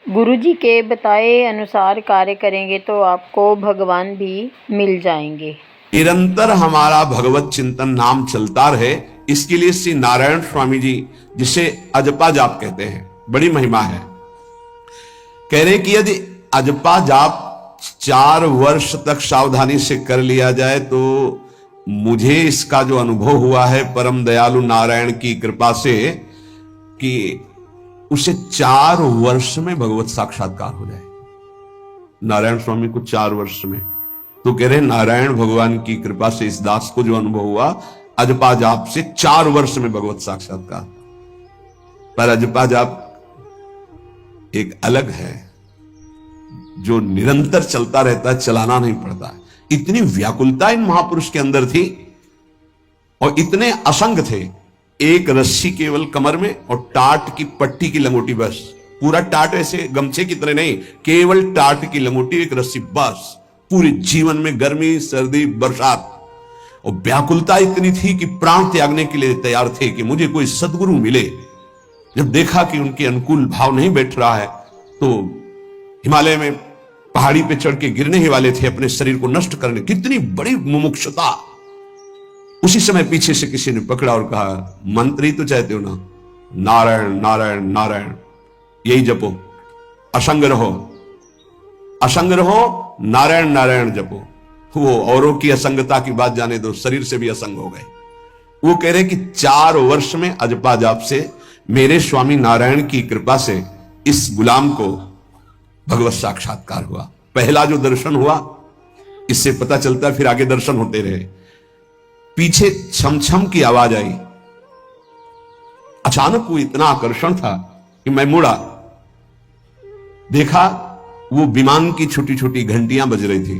गुरुजी के बताए अनुसार कार्य करेंगे तो आपको भगवान भी मिल जाएंगे। निरंतर हमारा भगवत चिंतन नाम चलता रहे, इसके लिए श्री नारायण स्वामी जी, जिसे अजपा जाप कहते हैं, बड़ी महिमा है। कह रहे कि यदि अजपा जाप 4 वर्ष तक सावधानी से कर लिया जाए तो मुझे इसका जो अनुभव हुआ है परम दयालु नारायण की कृपा से कि उसे 4 वर्ष में भगवत साक्षात्कार हो जाए। नारायण स्वामी को 4 वर्ष में, तो कह रहे नारायण भगवान की कृपा से इस दास को जो अनुभव हुआ अजपा जाप से 4 वर्ष में भगवत साक्षात्कार। पर अजपा जाप एक अलग है जो निरंतर चलता रहता है, चलाना नहीं पड़ता। इतनी व्याकुलता इन महापुरुष के अंदर थी और इतने असंग थे। एक रस्सी केवल कमर में और टाट की पट्टी की लंगोटी, बस। पूरा टाट ऐसे गमछे की तरह नहीं, केवल टाट की लंगोटी, एक रस्सी, बस। पूरे जीवन में गर्मी सर्दी बरसात, और व्याकुलता इतनी थी कि प्राण त्यागने के लिए तैयार थे कि मुझे कोई सदगुरु मिले। जब देखा कि उनके अनुकूल भाव नहीं बैठ रहा है तो हिमालय में पहाड़ी पे चढ़ के गिरने ही वाले थे अपने शरीर को नष्ट करने। कितनी बड़ी मुमुक्षुता। उसी समय पीछे से किसी ने पकड़ा और कहा, मंत्र ही तो चाहते हो ना, नारायण नारायण नारायण, यही जपो, असंग रहो, असंग रहो, नारायण नारायण जपो। वो औरों की असंगता की बात जाने दो, शरीर से भी असंग हो गए। वो कह रहे कि 4 वर्ष में अजपा जाप से मेरे स्वामी नारायण की कृपा से इस गुलाम को भगवत साक्षात्कार हुआ। पहला जो दर्शन हुआ, इससे पता चलता फिर आगे दर्शन होते रहे। पीछे छम छम की आवाज आई। अचानक वो इतना आकर्षण था कि मैं मुड़ा, देखा वो विमान की छोटी छोटी घंटियां बज रही थी।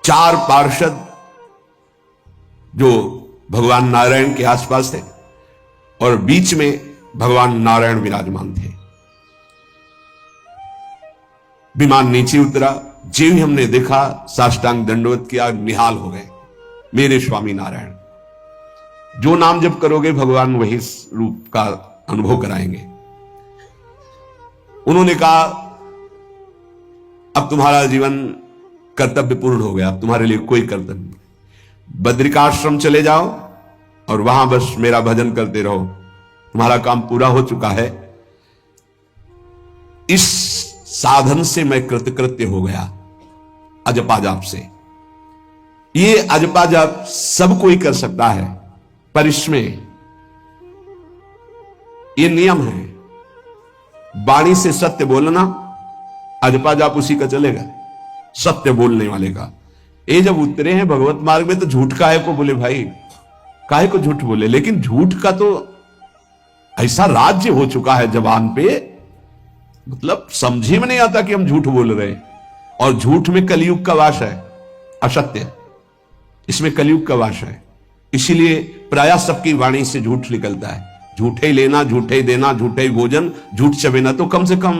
4 पार्षद जो भगवान नारायण के आसपास थे और बीच में भगवान नारायण विराजमान थे। विमान नीचे उतरा, जो ही हमने देखा साष्टांग दंडवत किया, निहाल हो गए। मेरे स्वामी नारायण, जो नाम जप करोगे भगवान वही रूप का अनुभव कराएंगे। उन्होंने कहा, अब तुम्हारा जीवन कर्तव्य पूर्ण हो गया, अब तुम्हारे लिए कोई कर्तव्य नहीं। बद्रिकाश्रम चले जाओ और वहां बस मेरा भजन करते रहो, तुम्हारा काम पूरा हो चुका है। इस साधन से मैं कृतकृत्य हो गया, अजपा जाप से। ये अजपा जाप सब कोई कर सकता है, पर इसमें ये नियम है, वाणी से सत्य बोलना। अजपा जाप उसी का चलेगा, सत्य बोलने वाले का। ये जब उतरे हैं भगवत मार्ग में तो झूठ काहे को बोले भाई, काहे को झूठ बोले। लेकिन झूठ का तो ऐसा राज्य हो चुका है जबान पे, मतलब समझे में नहीं आता कि हम झूठ बोल रहे हैं। और झूठ में कलयुग का वास है, असत्य, इसमें कलयुग का वास है। इसीलिए प्रायः सबकी वाणी से झूठ निकलता है। झूठे लेना, झूठे देना, झूठे भोजन, झूठ चबेना। तो कम से कम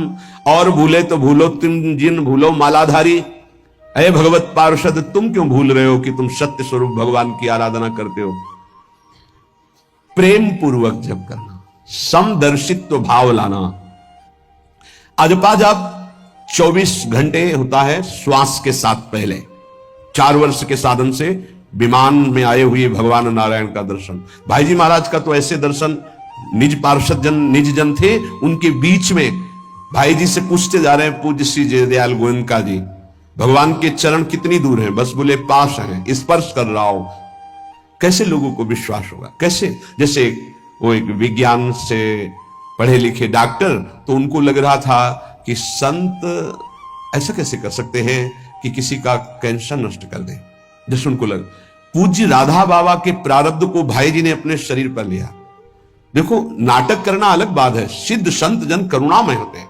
और भूले तो भूलो तुम जिन भूलो मालाधारी। अरे भगवत पार्षद, तुम क्यों भूल रहे हो कि तुम सत्य स्वरूप भगवान की आराधना करते हो। प्रेम पूर्वक जप करना, समदर्शित्व भाव लाना। अजपा जाप 24 घंटे होता है श्वास के साथ पहले। 4 वर्ष के साधन से विमान में आए हुए भगवान नारायण का दर्शन। भाई जी महाराज का तो ऐसे दर्शन, निज पार्षद जन निज जन थे, उनके बीच में भाई जी से पूछते जा रहे हैं, पूज्य श्री जयदयाल गोयनका जी, भगवान के चरण कितनी दूर हैं? बस बोले पास हैं, स्पर्श कर रहा हूं। कैसे लोगों को विश्वास होगा? कैसे? जैसे वो एक विज्ञान से पढ़े लिखे डॉक्टर, तो उनको लग रहा था कि संत ऐसा कैसे कर सकते हैं कि किसी का कैंसर नष्ट कर दें। जैसे उनको लग, पूज्य राधा बाबा के प्रारब्ध को भाई जी ने अपने शरीर पर लिया। देखो, नाटक करना अलग बात है, सिद्ध संत जन करुणामय होते हैं।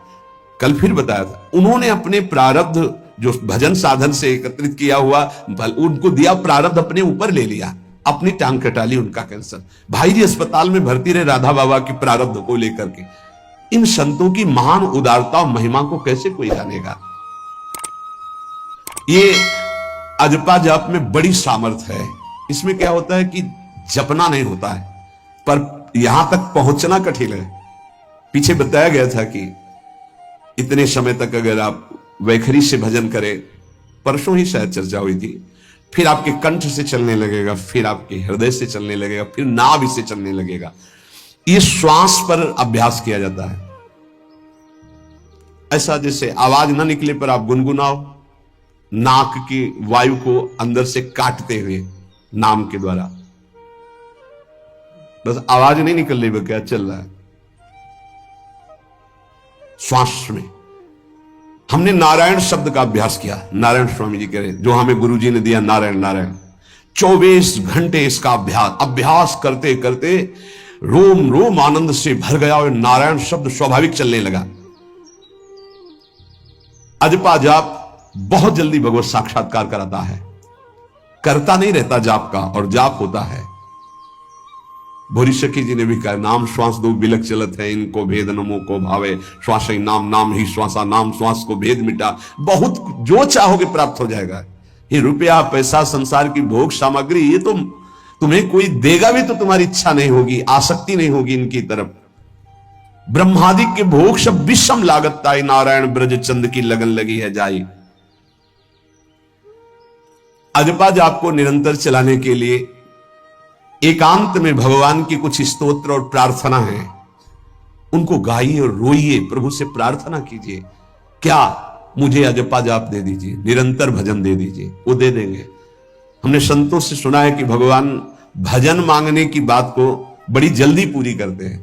कल फिर बताया था, उन्होंने अपने प्रारब्ध जो भजन साधन से एकत्रित किया हुआ उनको दिया, प्रारब्ध अपने ऊपर ले लिया, अपनी टांग कटा ली उनका कैंसर। भाई जी अस्पताल में भर्ती रहे राधा बाबा की प्रारब्ध को लेकर के। इन संतों की महान उदारता और महिमा को कैसे कोई जानेगा। ये अजपा जाप में बड़ी सामर्थ्य है। इसमें क्या होता है कि जपना नहीं होता है, पर यहां तक पहुंचना कठिन है। पीछे बताया गया था कि इतने समय तक अगर आप वैखरी से भजन करें, परसों ही शायद चर्चा हुई थी, फिर आपके कंठ से चलने लगेगा, फिर आपके हृदय से चलने लगेगा, फिर नाभि से चलने लगेगा। ये श्वास पर अभ्यास किया जाता है। ऐसा जैसे आवाज ना निकले पर आप गुनगुनाओ, नाक की वायु को अंदर से काटते हुए नाम के द्वारा, बस आवाज नहीं निकल रही, क्या चल रहा है श्वास में। हमने नारायण शब्द का अभ्यास किया, नारायण स्वामी जी कह रहे, जो हमें गुरुजी ने दिया, नारायण नारायण। 24 घंटे इसका अभ्यास करते करते रोम रोम आनंद से भर गया और नारायण शब्द स्वाभाविक चलने लगा। अजपा जाप बहुत जल्दी भगवत साक्षात्कार कराता है, करता नहीं रहता जाप का, और जाप होता है। भोरी सखी जी ने भी कहा, नाम श्वास दो बिलक चलत है, इनको भेद नमो को भावे, श्वास ही नाम नाम ही श्वासा नाम, श्वास को भेद मिटा। बहुत जो चाहोगे प्राप्त हो जाएगा। ये रुपया पैसा संसार की भोग सामग्री, ये तो तुम्हें कोई देगा भी तो तुम्हारी इच्छा नहीं होगी, आसक्ति नहीं होगी इनकी तरफ। ब्रह्मादि के भोग सब विषम लागत ताई, नारायण ब्रज चंद की लगन लगी है जाई। अजपा जाप को निरंतर चलाने के लिए एकांत में भगवान की कुछ स्तोत्र और प्रार्थना है, उनको गाइए और रोइए, प्रभु से प्रार्थना कीजिए, क्या मुझे अजपा जाप दे दीजिए, निरंतर भजन दे दीजिए, वो दे देंगे। हमने संतों से सुना है कि भगवान भजन मांगने की बात को बड़ी जल्दी पूरी करते हैं,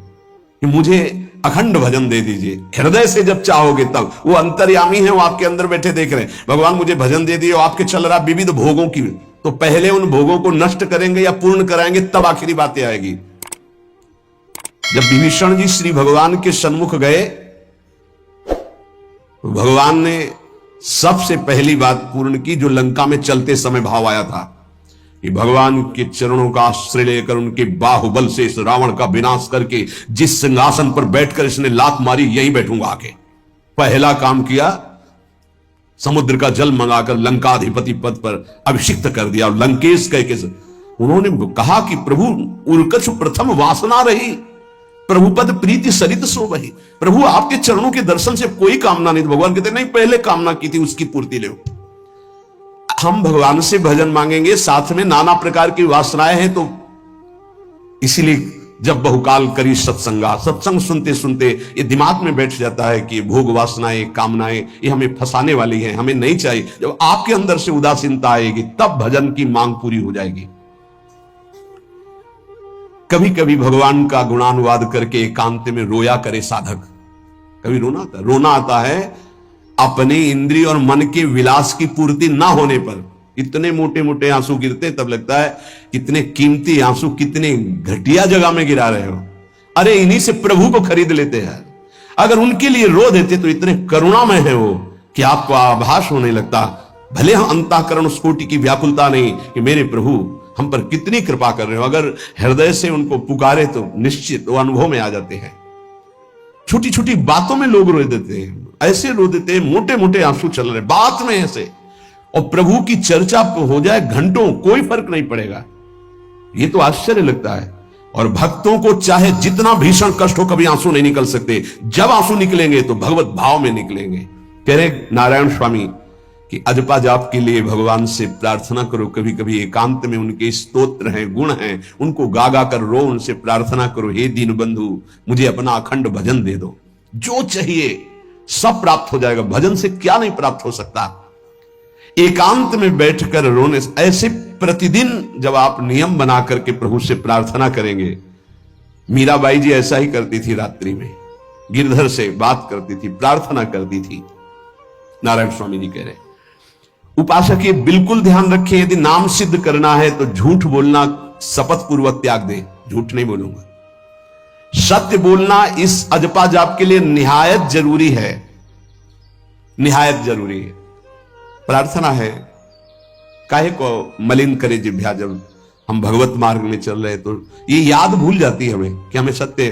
कि मुझे अखंड भजन दे दीजिए, हृदय से जब चाहोगे तब। वो अंतर्यामी है, वो आपके अंदर बैठे देख रहे हैं, भगवान मुझे भजन दे दिए, आपके चल रहा विविध भोगों की, तो पहले उन भोगों को नष्ट करेंगे या पूर्ण कराएंगे, तब आखिरी बातें आएगी। जब विभीषण जी श्री भगवान के सन्मुख गए तो भगवान ने सबसे पहली बात पूर्ण की, जो लंका में चलते समय भाव आया था, कि भगवान के चरणों का आश्रय लेकर उनके बाहुबल से इस रावण का विनाश करके जिस सिंहासन पर बैठकर इसने लात मारी, यहीं बैठूंगा आके। पहला काम किया, समुद्र का जल मंगाकर लंकाधिपति पद पर अभिषिक्त कर दिया। और लंकेश कह के उन्होंने कहा कि प्रभु उर्कछ प्रथम वासना रही, प्रभुपद प्रीति सरित सो वही। प्रभु आपके चरणों के दर्शन से कोई कामना नहीं। भगवान कहते नहीं, पहले कामना की थी उसकी पूर्ति ले। हम भगवान से भजन मांगेंगे, साथ में नाना प्रकार की वासनाएं हैं, तो इसीलिए जब बहुकाल करी सत्संगा, सत्संग सुनते सुनते ये दिमाग में बैठ जाता है कि भोग वासनाएं कामनाएं ये हमें फंसाने वाली हैं, हमें नहीं चाहिए। जब आपके अंदर से उदासीनता आएगी तब भजन की मांग पूरी हो जाएगी। कभी कभी भगवान का गुणानुवाद करके एकांत में रोया करे साधक। कभी रोना आता है अपने इंद्रिय और मन के विलास की पूर्ति ना होने पर। इतने मोटे मोटे आंसू गिरते, तब लगता है कितने कीमती आंसू कितने घटिया जगह में गिरा रहे हो। अरे इन्हीं से प्रभु को खरीद लेते हैं। अगर उनके लिए रो देते तो इतने करुणामय है वो कि आपको आभास होने लगता, भले हम अंतःकरण उस कोटि की व्याकुलता नहीं कि मेरे प्रभु हम पर कितनी कृपा कर रहे हो। अगर हृदय से उनको पुकारे तो निश्चित वो अनुभव में आ जाते हैं। छोटी छोटी बातों में लोग रो देते हैं, ऐसे रो देते हैं, मोटे मोटे आंसू चल रहे बात में ऐसे, और प्रभु की चर्चा हो जाए घंटों, कोई फर्क नहीं पड़ेगा। ये तो आश्चर्य लगता है। और भक्तों को चाहे जितना भीषण कष्ट हो, कभी आंसू नहीं निकल सकते। जब आंसू निकलेंगे तो भगवत भाव में निकलेंगे। कह रहे नारायण स्वामी कि अजपा जाप के लिए भगवान से प्रार्थना करो। कभी कभी एकांत में उनके स्तोत्र हैं, गुण हैं, उनको गा गा कर रो, उनसे प्रार्थना करो, हे दीन बंधु मुझे अपना अखंड भजन दे दो। जो चाहिए सब प्राप्त हो जाएगा। भजन से क्या नहीं प्राप्त हो सकता। एकांत में बैठकर रोने, ऐसे प्रतिदिन जब आप नियम बना करके प्रभु से प्रार्थना करेंगे। मीराबाई जी ऐसा ही करती थी, रात्रि में गिरधर से बात करती थी, प्रार्थना करती थी। नारायण स्वामी जी कह रहे उपासक ये बिल्कुल ध्यान रखें, यदि नाम सिद्ध करना है तो झूठ बोलना शपथ पूर्वक त्याग दें। झूठ नहीं बोलूंगा, सत्य बोलना इस अजपा जाप के लिए निहायत जरूरी है, निहायत जरूरी है। प्रार्थना है, काहे को मलिन करे जिह्वा। जब हम भगवत मार्ग में चल रहे तो ये याद भूल जाती है हमें कि हमें सत्य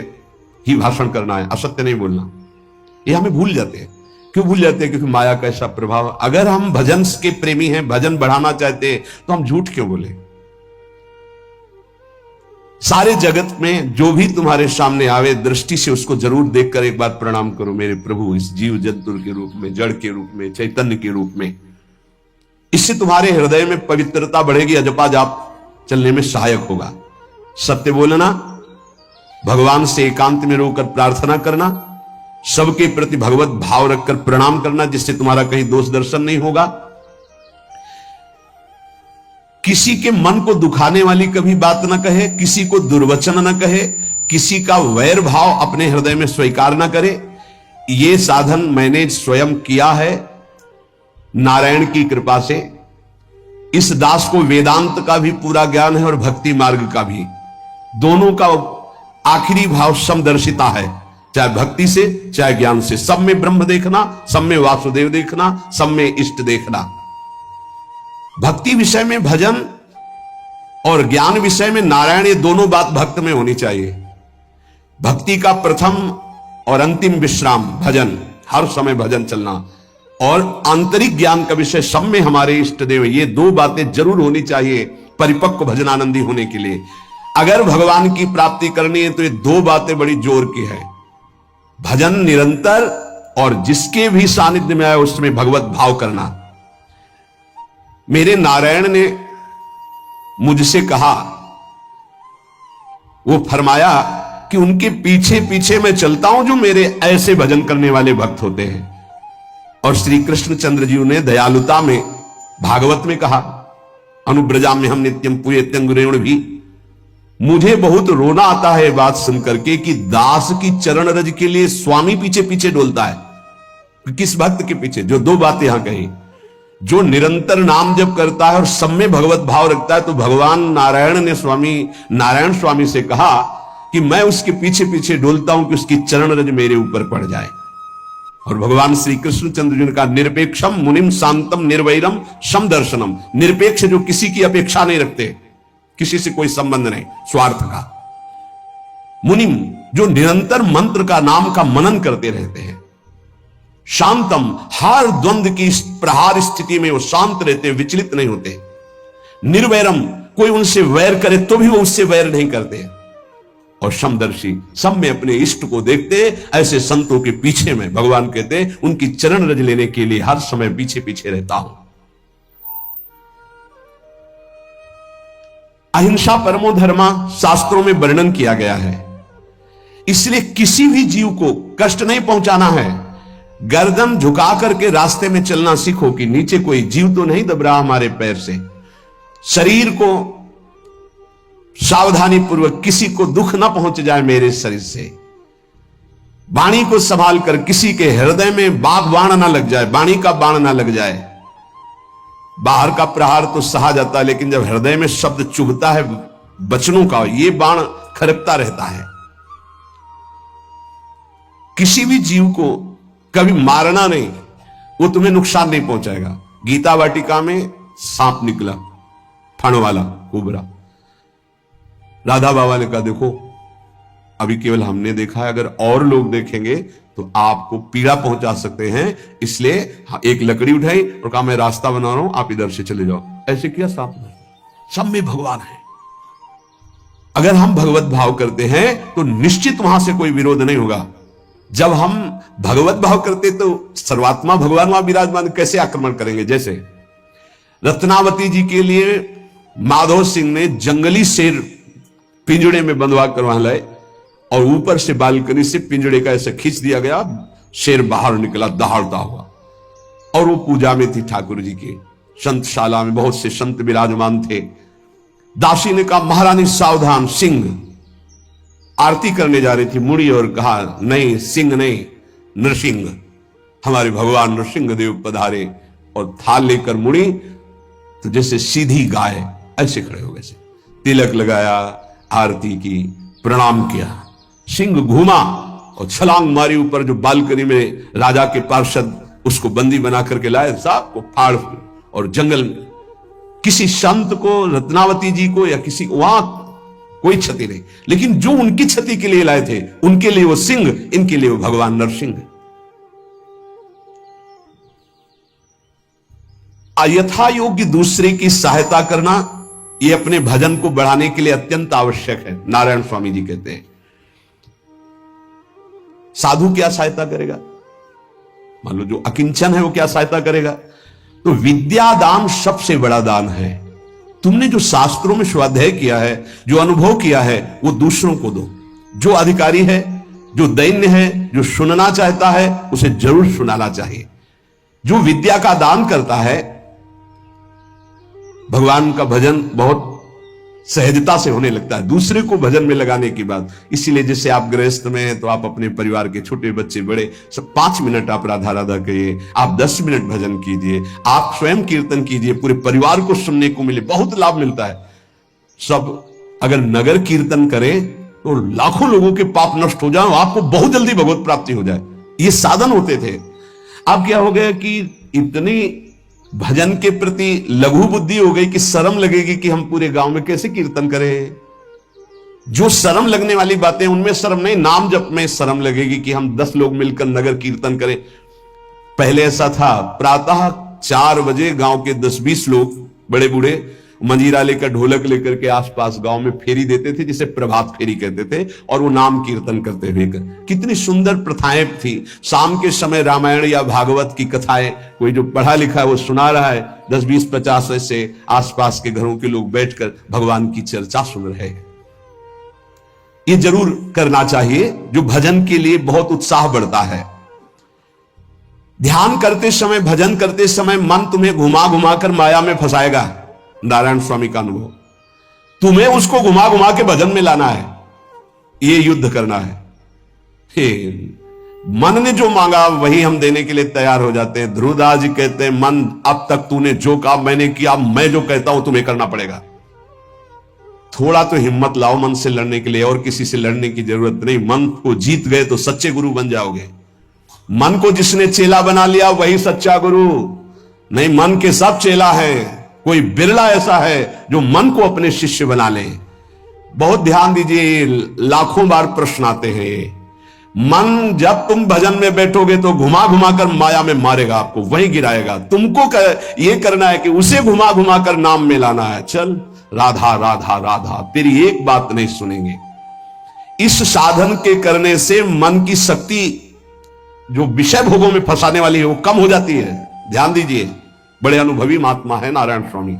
ही भाषण करना है, असत्य नहीं बोलना। ये हमें भूल जाते हैं। क्यों भूल जाते हैं? क्योंकि माया का ऐसा प्रभाव। अगर हम भजन के प्रेमी हैं, भजन बढ़ाना चाहते हैं, तो हम झूठ क्यों बोले? सारे जगत में जो भी तुम्हारे सामने आवे दृष्टि से उसको जरूर देखकर एक बार प्रणाम करो, मेरे प्रभु इस जीव जंतु के रूप में, जड़ के रूप में, चैतन्य के रूप में। इससे तुम्हारे हृदय में पवित्रता बढ़ेगी, अजपा जाप चलने में सहायक होगा। सत्य बोलना, भगवान से एकांत में रोकर प्रार्थना करना, सबके प्रति भगवत भाव रखकर प्रणाम करना, जिससे तुम्हारा कहीं दोष दर्शन नहीं होगा। किसी के मन को दुखाने वाली कभी बात न कहे, किसी को दुर्वचन न कहे, किसी का वैर भाव अपने हृदय में स्वीकार न करे। यह साधन मैंने स्वयं किया है नारायण की कृपा से। इस दास को वेदांत का भी पूरा ज्ञान है और भक्ति मार्ग का भी, दोनों का आखिरी भाव समदर्शिता है, चाहे भक्ति से चाहे ज्ञान से। सब में ब्रह्म देखना, सब में वासुदेव देखना, सब में इष्ट देखना। भक्ति विषय में भजन और ज्ञान विषय में नारायण, ये दोनों बात भक्त में होनी चाहिए। भक्ति का प्रथम और अंतिम विश्राम भजन, हर समय भजन चलना, और आंतरिक ज्ञान का विषय सब में हमारे इष्ट देव। ये दो बातें जरूर होनी चाहिए परिपक्व भजनानंदी होने के लिए। अगर भगवान की प्राप्ति करनी है तो ये दो बातें बड़ी जोर की है, भजन निरंतर और जिसके भी सानिध्य में आए उसमें भगवत भाव करना। मेरे नारायण ने मुझसे कहा, वो फरमाया कि उनके पीछे पीछे मैं चलता हूं जो मेरे ऐसे भजन करने वाले भक्त होते हैं। और श्री कृष्णचंद्र जी ने दयालुता में भागवत में कहा, अनुब्रजा में हम नित्यम पुयत्यंगुरेण भी। मुझे बहुत रोना आता है बात सुनकर के कि दास की चरण रज के लिए स्वामी पीछे पीछे डोलता है। किस भक्त के पीछे? जो दो बातें यहां कही, जो निरंतर नाम जप करता है और सब में भगवत भाव रखता है। तो भगवान नारायण ने नारायण स्वामी से कहा कि मैं उसके पीछे पीछे डोलता हूं कि उसकी चरण रज मेरे ऊपर पड़ जाए। और भगवान श्री कृष्णचंद्र जी ने कहा, निरपेक्षम मुनिम शांतम निर्वैरम समदर्शनम। निरपेक्ष जो किसी की अपेक्षा नहीं रखते, किसी से कोई संबंध नहीं, स्वार्थ का। मुनिम जो निरंतर मंत्र का, नाम का मनन करते रहते हैं। शांतम हर द्वंद्व की प्रहार स्थिति में वो शांत रहते, विचलित नहीं होते। निर्वैरम कोई उनसे वैर करे तो भी वो उससे वैर नहीं करते। और समदर्शी सब में अपने इष्ट को देखते। ऐसे संतों के पीछे में भगवान कहते उनकी चरण रज लेने के लिए हर समय पीछे पीछे रहता हूं। अहिंसा परमो धर्मा शास्त्रों में वर्णन किया गया है। इसलिए किसी भी जीव को कष्ट नहीं पहुंचाना है। गर्दन झुका करके रास्ते में चलना सीखो कि नीचे कोई जीव तो नहीं दब रहा हमारे पैर से। शरीर को सावधानी पूर्वक, किसी को दुख ना पहुंच जाए मेरे शरीर से। वाणी को संभाल कर, किसी के हृदय में बाघ बाण ना लग जाए, वाणी का बाण ना लग जाए। बाहर का प्रहार तो सहा जाता है, लेकिन जब हृदय में शब्द चुभता है वचनों का, ये बाण खरकता रहता है। किसी भी जीव को कभी मारना नहीं, वो तुम्हें नुकसान नहीं पहुंचाएगा। गीता वाटिका में सांप निकला, फण वाला कुबरा। राधा बाबा ने कहा, देखो अभी केवल हमने देखा है, अगर और लोग देखेंगे तो आपको पीड़ा पहुंचा सकते हैं। इसलिए एक लकड़ी उठाई और कहा, मैं रास्ता बना रहा हूं, आप इधर से चले जाओ। ऐसे किया सांप ने। सब में भगवान है। अगर हम भगवत भाव करते हैं तो निश्चित वहां से कोई विरोध नहीं होगा। जब हम भगवत भाव करते तो सर्वात्मा भगवान वहां विराजमान, कैसे आक्रमण करेंगे? जैसे रत्नावती जी के लिए माधव सिंह ने जंगली शेर पिंजड़े में बंधवा कर वहां लाए और ऊपर से बालकनी से पिंजड़े का ऐसे खींच दिया गया, शेर बाहर निकला दहाड़ता हुआ। और वो पूजा में थी ठाकुर जी के, संतशाला में बहुत से संत विराजमान थे। दासी ने कहा, महारानी सावधान, सिंह। आरती करने जा रही थी, मुड़ी और कहा, नहीं सिंह नहीं, नृसिंह, हमारे भगवान नृसिंह देव पधारे। और थाल लेकर मुड़ी तो जैसे सीधी गाय ऐसे खड़े हो गए। तिलक लगाया, आरती की, प्रणाम किया। सिंह घूमा और छलांग मारी ऊपर, जो बालकनी में राजा के पार्षद उसको बंदी बना करके लाए, साहब को फाड़ और जंगल में। किसी संत को, रत्नावती जी को या किसी को वहां कोई क्षति नहीं, लेकिन जो उनकी क्षति के लिए लाए थे उनके लिए वो सिंह, इनके लिए वो भगवान नरसिंह। यथा योग्य दूसरे की सहायता करना, ये अपने भजन को बढ़ाने के लिए अत्यंत आवश्यक है। नारायण स्वामी जी कहते हैं साधु क्या सहायता करेगा, मान लो जो अकिंचन है वो क्या सहायता करेगा। तो विद्या दान सबसे बड़ा दान है। तुमने जो शास्त्रों में स्वाध्याय किया है, जो अनुभव किया है, वो दूसरों को दो। जो अधिकारी है, जो दैन्य है, जो सुनना चाहता है, उसे जरूर सुनाना चाहिए। जो विद्या का दान करता है, भगवान का भजन बहुत सहजता से होने लगता है दूसरे को भजन में लगाने की बात। इसीलिए जैसे आप गृहस्थ में हैं तो आप अपने परिवार के छोटे बच्चे बड़े सब 5 मिनट आप राधा राधा कहिए, आप 10 मिनट भजन कीजिए, आप स्वयं कीर्तन कीजिए, पूरे परिवार को सुनने को मिले, बहुत लाभ मिलता है। सब अगर नगर कीर्तन करें तो लाखों लोगों के पाप नष्ट हो जाए, आपको बहुत जल्दी भगवत प्राप्ति हो जाए। ये साधन होते थे। अब क्या हो गया कि इतनी भजन के प्रति लघु बुद्धि हो गई कि शर्म लगेगी कि हम पूरे गांव में कैसे कीर्तन करें। जो शर्म लगने वाली बातें उनमें शर्म नहीं, नाम जप में शर्म लगेगी कि हम 10 लोग मिलकर नगर कीर्तन करें। पहले ऐसा था, प्रातः 4 बजे गांव के 10-20 लोग बड़े बूढ़े मंजीरा लेकर ढोलक लेकर के आसपास गांव में फेरी देते थे, जिसे प्रभात फेरी कहते थे, और वो नाम कीर्तन करते हुए कितनी सुंदर प्रथाएं थी। शाम के समय रामायण या भागवत की कथाएं कोई जो पढ़ा लिखा है वो सुना रहा है, 10, 20, 50 ऐसे आसपास के घरों के लोग बैठकर भगवान की चर्चा सुन रहे हैं। ये जरूर करना चाहिए, जो भजन के लिए बहुत उत्साह बढ़ता है। ध्यान करते समय, भजन करते समय मन तुम्हें घुमा घुमा कर माया में फंसाएगा। नारायण स्वामी का अनुभव, तुम्हें उसको घुमा घुमा के भजन में लाना है, ये युद्ध करना है। मन ने जो मांगा वही हम देने के लिए तैयार हो जाते हैं। ध्रुवदास जी कहते हैं, मन अब तक तूने जो कहा मैंने किया, मैं जो कहता हूं तुम्हें करना पड़ेगा। थोड़ा तो हिम्मत लाओ मन से लड़ने के लिए, और किसी से लड़ने की जरूरत नहीं। मन को जीत गए तो सच्चे गुरु बन जाओगे। मन को जिसने चेला बना लिया वही सच्चा गुरु नहीं, मन के सब चेला है। कोई बिरला ऐसा है जो मन को अपने शिष्य बना ले। बहुत ध्यान दीजिए, लाखों बार प्रश्न आते हैं ये। मन जब तुम भजन में बैठोगे तो घुमा घुमा कर माया में मारेगा, आपको वहीं गिराएगा। तुमको ये करना है कि उसे घुमा घुमा कर नाम में लाना है। चल राधा राधा राधा, तेरी एक बात नहीं सुनेंगे। इस साधन के करने से मन की शक्ति जो विषय भोगों में फंसाने वाली है वो कम हो जाती है। ध्यान दीजिए, बड़े अनुभवी महात्मा है नारायण स्वामी।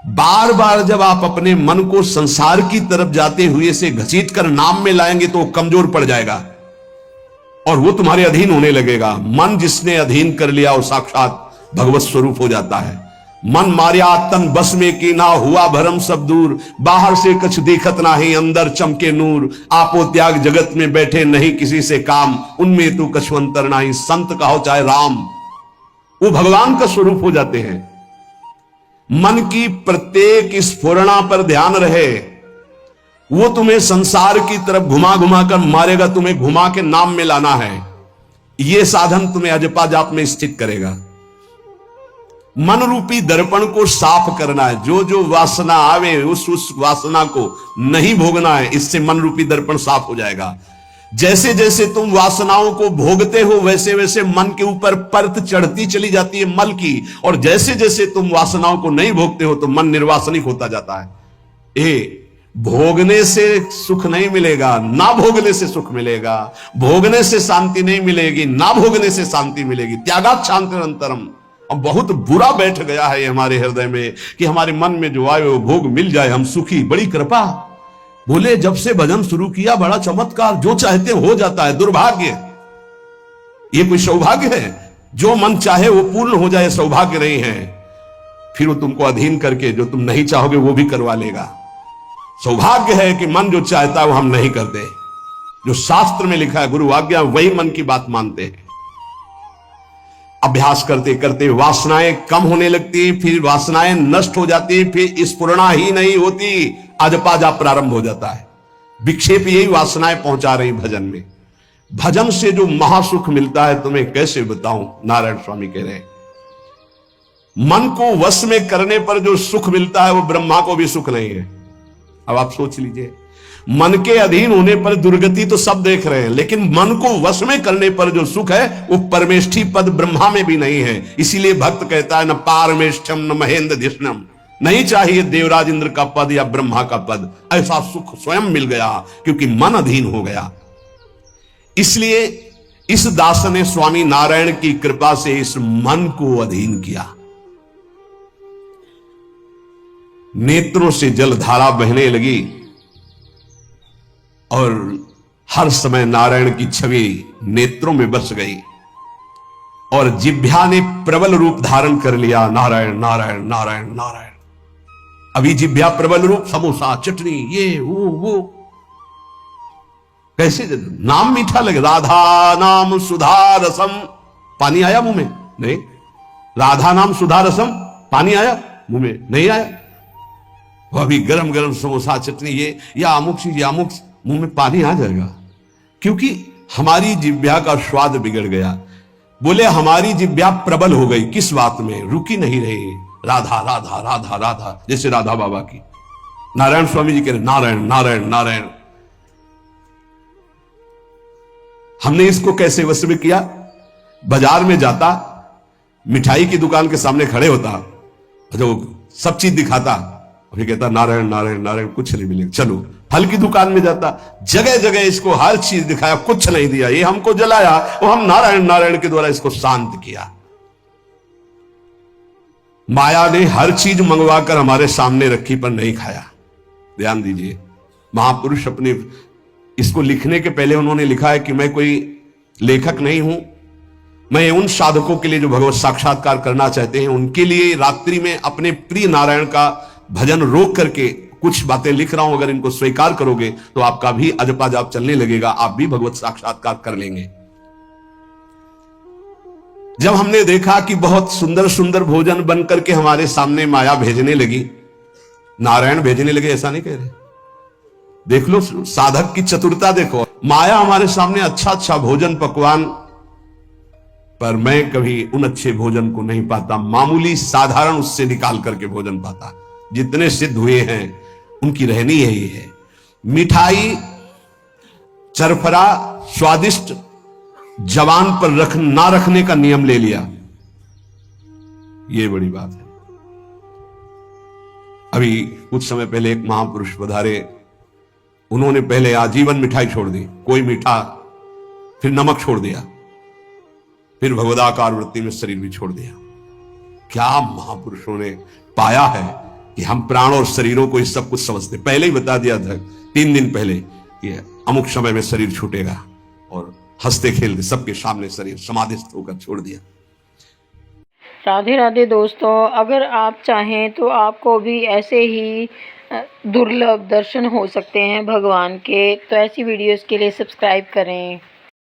बार बार जब आप अपने मन को संसार की तरफ जाते हुए से घसीट कर नाम में लाएंगे तो वो कमजोर पड़ जाएगा और वो तुम्हारे अधीन होने लगेगा। मन जिसने अधीन कर लिया वो साक्षात भगवत स्वरूप हो जाता है। मन मारिया तन बस में की ना, हुआ भरम सब दूर, बाहर से कछ देखत नाही, अंदर चमके नूर, आपो त्याग जगत में बैठे नहीं किसी से काम, उनमें तू कछुअंतर नाही, संत कहो चाहे राम। वो भगवान का स्वरूप हो जाते हैं। मन की प्रत्येक स्फुरणा पर ध्यान रहे, वो तुम्हें संसार की तरफ घुमा घुमा कर मारेगा, तुम्हें घुमा के नाम में लाना है। यह साधन तुम्हें अजपा जाप में स्थित करेगा। मन रूपी दर्पण को साफ करना है। जो जो वासना आवे उस वासना को नहीं भोगना है, इससे मन रूपी दर्पण साफ हो जाएगा। जैसे जैसे तुम वासनाओं को भोगते हो वैसे वैसे मन के ऊपर परत चढ़ती चली जाती है मल की, और जैसे जैसे तुम वासनाओं को नहीं भोगते हो तो मन निर्वासनिक होता जाता है। भोगने से सुख नहीं मिलेगा, ना भोगने से सुख मिलेगा। भोगने से शांति नहीं मिलेगी, ना भोगने से शांति मिलेगी। त्यागात शांतिरंतरम। अब बहुत बुरा बैठ गया है हमारे हृदय में कि हमारे मन में जो आए वो भोग मिल जाए, हम सुखी। बड़ी कृपा, बोले जब से भजन शुरू किया बड़ा चमत्कार, जो चाहते हो जाता है। दुर्भाग्य, ये कोई सौभाग्य है? जो मन चाहे वो पूर्ण हो जाए, सौभाग्य नहीं है। फिर वो तुमको अधीन करके जो तुम नहीं चाहोगे वो भी करवा लेगा। सौभाग्य है कि मन जो चाहता है वो हम नहीं करते। जो शास्त्र में लिखा है गुरु आज्ञा, वही मन की बात मानते हैं। अभ्यास करते करते वासनाएं कम होने लगती, फिर वासनाएं नष्ट हो जाती, फिर स्फुरणा ही नहीं होती, अजपाजा प्रारंभ हो जाता है। विक्षेप यही वासनाएं पहुंचा रही भजन में। भजन से जो महासुख मिलता है तुम्हें कैसे बताऊं, नारायण स्वामी कह रहे हैं। मन को वश में करने पर जो सुख मिलता है वो ब्रह्मा को भी सुख नहीं है। अब आप सोच लीजिए, मन के अधीन होने पर दुर्गति तो सब देख रहे हैं, लेकिन मन को वश में करने पर जो सुख है वो परमेष्ठी पद ब्रह्मा में भी नहीं है। इसीलिए भक्त कहता है न पारमेष्ठम न महेंद्र धिष्णम, नहीं चाहिए देवराज इंद्र का पद या ब्रह्मा का पद, ऐसा सुख स्वयं मिल गया क्योंकि मन अधीन हो गया। इसलिए इस दास ने स्वामी नारायण की कृपा से इस मन को अधीन किया। नेत्रों से जलधारा बहने लगी और हर समय नारायण की छवि नेत्रों में बस गई और जिह्वा ने प्रबल रूप धारण कर लिया। नारायण नारायण नारायण नारायण। अभी जिह्वा प्रबल रूप, समोसा चटनी ये वो कैसे नाम मीठा लगे। राधा नाम सुधा रसम, पानी आया मुंह में? नहीं। राधा नाम सुधा रसम, पानी आया मुंह में? नहीं आया। वह भी गरम गरम समोसा चटनी ये या अमुक चीज या अमुक, मुंह में पानी आ जाएगा क्योंकि हमारी जिह्वा का स्वाद बिगड़ गया। बोले हमारी जिह्वा प्रबल हो गई, किस बात में? रुकी नहीं रही। राधा राधा राधा राधा, जैसे राधा बाबा की। नारायण स्वामी जी कह रहे नारायण नारायण नारायण। हमने इसको कैसे वश में किया? बाजार में जाता, मिठाई की दुकान के सामने खड़े होता, जो सब चीज दिखाता, फिर कहता नारायण नारायण नारायण, कुछ नहीं मिलेगा। चलो फल की दुकान में जाता, जगह जगह इसको हर चीज दिखाया, कुछ नहीं दिया। ये हमको जलाया, वो हम नारायण नारायण के द्वारा इसको शांत किया। माया ने हर चीज मंगवाकर हमारे सामने रखी पर नहीं खाया। ध्यान दीजिए, महापुरुष अपने इसको लिखने के पहले उन्होंने लिखा है कि मैं कोई लेखक नहीं हूं, मैं उन साधकों के लिए जो भगवत साक्षात्कार करना चाहते हैं उनके लिए रात्रि में अपने प्रिय नारायण का भजन रोक करके कुछ बातें लिख रहा हूं। अगर इनको स्वीकार करोगे तो आपका भी अजपा जाप चलने लगेगा, आप भी भगवत साक्षात्कार कर लेंगे। जब हमने देखा कि बहुत सुंदर सुंदर भोजन बन करके हमारे सामने माया भेजने लगी, नारायण भेजने लगे, ऐसा नहीं कह रहे। देख लो साधक की चतुरता देखो। माया हमारे सामने अच्छा अच्छा भोजन पकवान, पर मैं कभी उन अच्छे भोजन को नहीं पाता, मामूली साधारण उससे निकाल करके भोजन पाता। जितने सिद्ध हुए हैं उनकी रहनी यही है। मिठाई चरफरा स्वादिष्ट जवान पर ना रखने का नियम ले लिया, यह बड़ी बात है। अभी कुछ समय पहले एक महापुरुष पधारे, उन्होंने पहले आजीवन मिठाई छोड़ दी, कोई मीठा, फिर नमक छोड़ दिया, फिर भगवदाकार वृत्ति में शरीर भी छोड़ दिया। क्या महापुरुषों ने पाया है कि हम प्राण और शरीरों को इस सब कुछ समझते। पहले ही बता दिया था 3 दिन पहले कि अमुक समय में शरीर छूटेगा, और हंसते खेलते सबके सामने शरीर समाधिस्थ होकर छोड़ दिया। राधे राधे दोस्तों, अगर आप चाहें तो आपको भी ऐसे ही दुर्लभ दर्शन हो सकते हैं भगवान के, तो ऐसी वीडियोस के लिए सब्सक्राइब करें।